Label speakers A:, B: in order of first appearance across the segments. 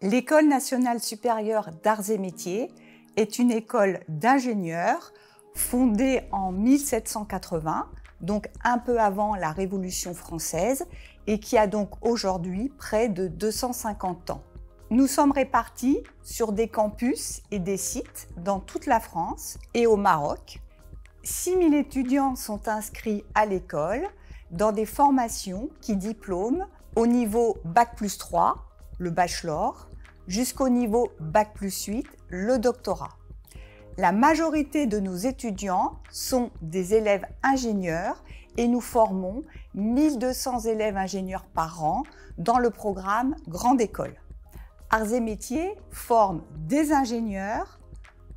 A: L'École nationale supérieure d'arts et métiers est une école d'ingénieurs fondée en 1780, donc un peu avant la Révolution française, et qui a donc aujourd'hui près de 250 ans. Nous sommes répartis sur des campus et des sites dans toute la France et au Maroc. 6 000 étudiants sont inscrits à l'école dans des formations qui diplôment au niveau Bac+3, le bachelor, jusqu'au niveau Bac+8, le doctorat. La majorité de nos étudiants sont des élèves ingénieurs et nous formons 1200 élèves ingénieurs par an dans le programme Grande École. Arts et métiers forme des ingénieurs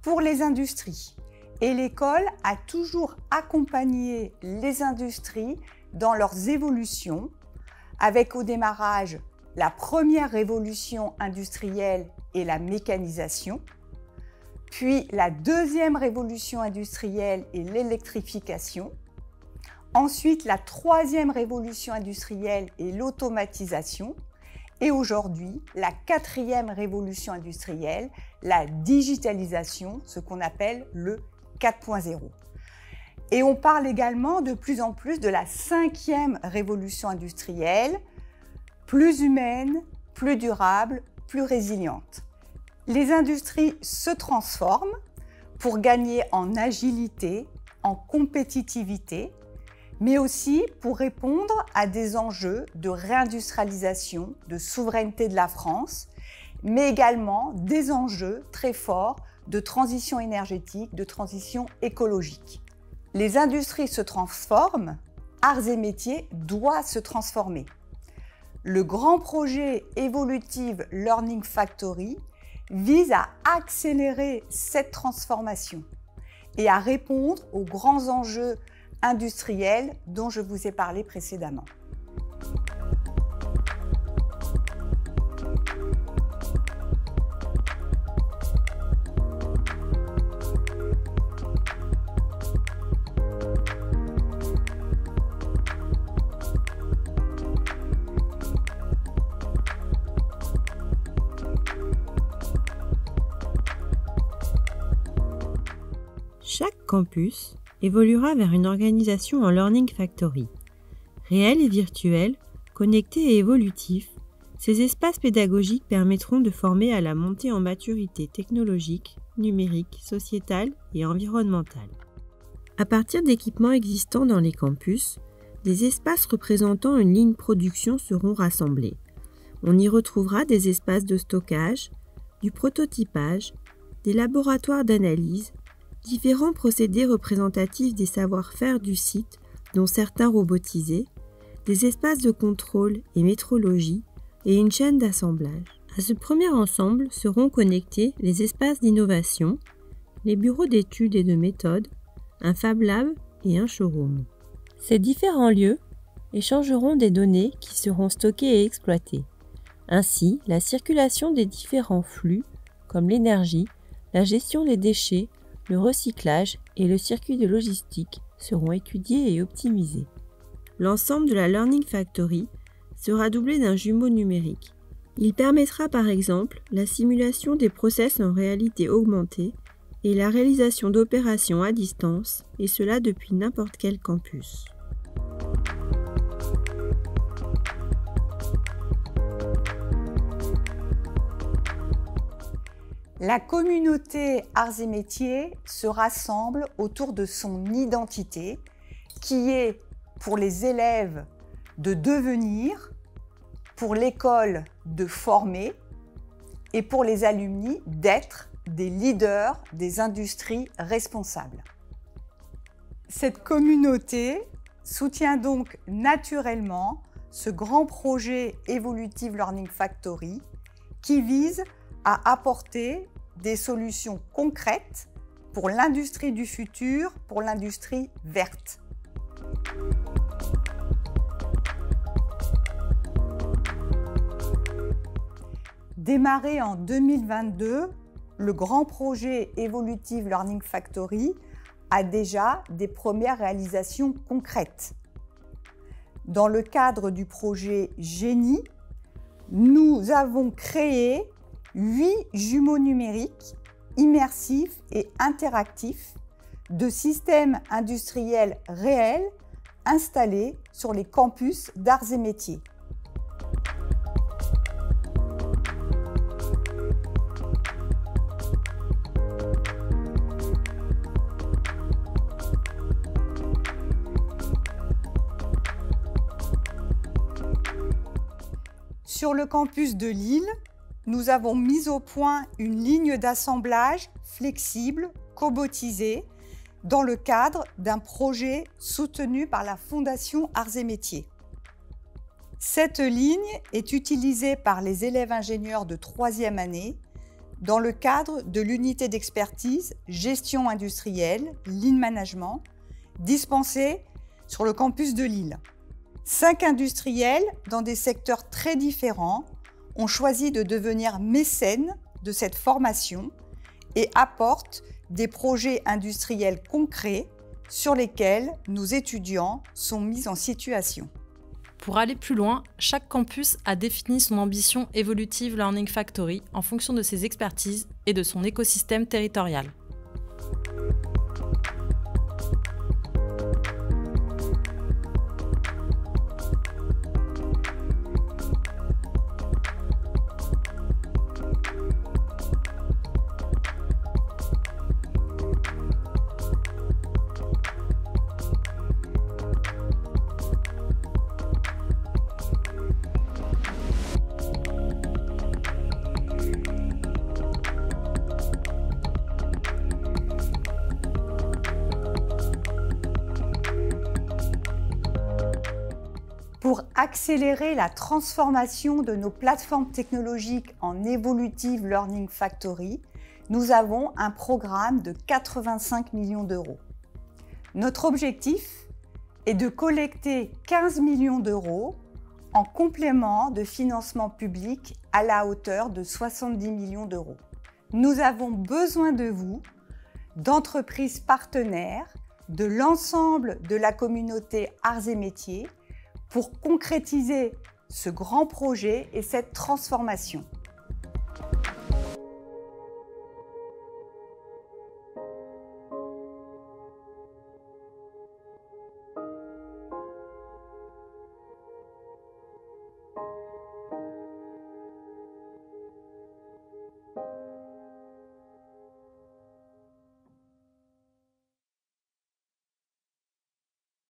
A: pour les industries et l'école a toujours accompagné les industries dans leurs évolutions avec au démarrage la première révolution industrielle et la mécanisation, puis la deuxième révolution industrielle et l'électrification, ensuite la troisième révolution industrielle et l'automatisation, et aujourd'hui la quatrième révolution industrielle, la digitalisation, ce qu'on appelle le 4.0. Et on parle également de plus en plus de la cinquième révolution industrielle, plus humaine, plus durable, plus résiliente. Les industries se transforment pour gagner en agilité, en compétitivité, mais aussi pour répondre à des enjeux de réindustrialisation, de souveraineté de la France, mais également des enjeux très forts de transition énergétique, de transition écologique. Les industries se transforment, arts et métiers doivent se transformer. Le grand projet Evolutive Learning Factory vise à accélérer cette transformation et à répondre aux grands enjeux industriels dont je vous ai parlé précédemment.
B: Chaque campus évoluera vers une organisation en Learning Factory. Réels et virtuels, connectés et évolutifs, ces espaces pédagogiques permettront de former à la montée en maturité technologique, numérique, sociétale et environnementale. À partir d'équipements existants dans les campus, des espaces représentant une ligne production seront rassemblés. On y retrouvera des espaces de stockage, du prototypage, des laboratoires d'analyse, différents procédés représentatifs des savoir-faire du site, dont certains robotisés, des espaces de contrôle et métrologie et une chaîne d'assemblage. À ce premier ensemble seront connectés les espaces d'innovation, les bureaux d'études et de méthode, un Fab Lab et un showroom. Ces différents lieux échangeront des données qui seront stockées et exploitées. Ainsi, la circulation des différents flux, comme l'énergie, la gestion des déchets, le recyclage et le circuit de logistique seront étudiés et optimisés. L'ensemble de la Learning Factory sera doublé d'un jumeau numérique. Il permettra par exemple la simulation des process en réalité augmentée et la réalisation d'opérations à distance, et cela depuis n'importe quel campus.
A: La communauté arts et métiers se rassemble autour de son identité, qui est pour les élèves de devenir, pour l'école de former et pour les alumni d'être des leaders des industries responsables. Cette communauté soutient donc naturellement ce grand projet Evolutive Learning Factory qui vise à apporter des solutions concrètes pour l'industrie du futur, pour l'industrie verte. Démarré en 2022, le grand projet Evolutive Learning Factory a déjà des premières réalisations concrètes. Dans le cadre du projet Génie, nous avons créé 8 jumeaux numériques, immersifs et interactifs de systèmes industriels réels installés sur les campus d'arts et métiers. Sur le campus de Lille, nous avons mis au point une ligne d'assemblage flexible, cobotisée, dans le cadre d'un projet soutenu par la Fondation Arts et Métiers. Cette ligne est utilisée par les élèves ingénieurs de 3e année dans le cadre de l'unité d'expertise gestion industrielle, Lean Management, dispensée sur le campus de Lille. 5 industriels dans des secteurs très différents ont choisi de devenir mécènes de cette formation et apportent des projets industriels concrets sur lesquels nos étudiants sont mis en situation.
C: Pour aller plus loin, chaque campus a défini son ambition Evolutive Learning Factory en fonction de ses expertises et de son écosystème territorial.
A: Pour accélérer la transformation de nos plateformes technologiques en Evolutive Learning Factory, nous avons un programme de 85 millions d'euros. Notre objectif est de collecter 15 millions d'euros en complément de financement public à la hauteur de 70 millions d'euros. Nous avons besoin de vous, d'entreprises partenaires, de l'ensemble de la communauté arts et métiers, pour concrétiser ce grand projet et cette transformation.